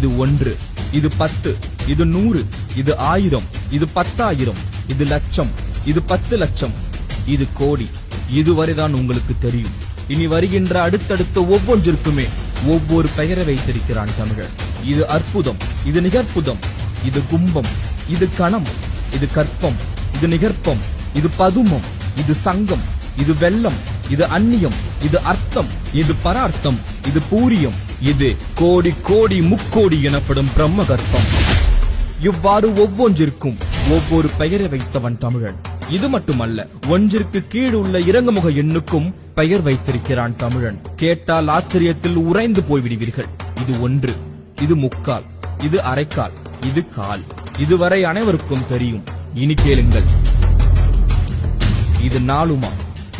இது 1, இது 10, இது 100, இது 1000, இது 10,000, இது லட்சம், இது 10 லட்சம், இது கோடி. இதுவரைதான் உங்களுக்கு தெரியும். இனி வருகின்ற அடுத்தடுத்த ஒவ்வொன்றிற்குமே ஒவ்வொரு பெயரை வைத்திருக்கிறான் தமிழன். இது அற்புதம், இது நிகற்புதம், இது கும்பம், இது கணம், இது கற்பம், இது நிகற்பம், இது பதுமம், இது சங்கம், இது வெள்ளம், இது அந்நியம், இது அர்த்தம், இது பரார்த்தம், இது பூரியம், இது கோடி கோடி முக்கோடி எனப்படும் பிரம்ம கற்பம். இவ்வாறு ஒவ்வொன்றிற்கும் ஒவ்வொரு பெயரை வைத்தவன் தமிழன். இது மட்டுமல்ல, ஒன்றிற்கு கீழ் உள்ள இறங்குமுக எண்ணுக்கும் பெயர் வைத்திருக்கிறான் தமிழன். கேட்டால் ஆச்சரியத்தில் உறைந்து போய்விடுவீர்கள். இது 1, இது முக்கால், இது அரைக்கால், இது கால். இதுவரை அனைவருக்கும் தெரியும். இனி கேளுங்கள். இது 4மா,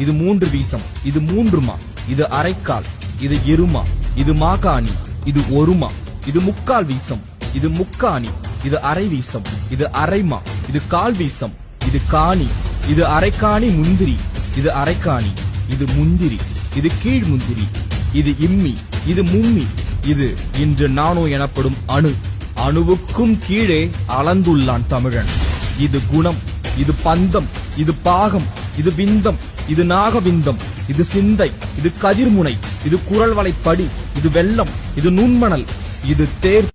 இது 3 வீசம், இது 3மா, இது அரைக்கால், இது இருமா, இது மாகாணி, இது 1மா, இது முக்கால் வீசம், இது முக்காணி, இது அரை வீசம், இது அரைமா, இது கால் வீசம், இது காணி, இது அரைக்காணி முந்திரி, இது அரைக்காணி, இது முந்திரி, இது கீழ் முந்திரி, இது இம்மி, இது மும்மி, இது இன்று நானோ எனப்படும் அணு. அணுவுக்கும் கீழே அளந்துள்ளான் தமிழன். இது குணம், இது பந்தம், இது பாகம், இது விந்தம், இது நாகவிந்தம், இது சிந்தை, இது கதிர்முனை, இது குரல் வளைப்படி, இது வெள்ளம், இது நுண்மணல், இது தேர்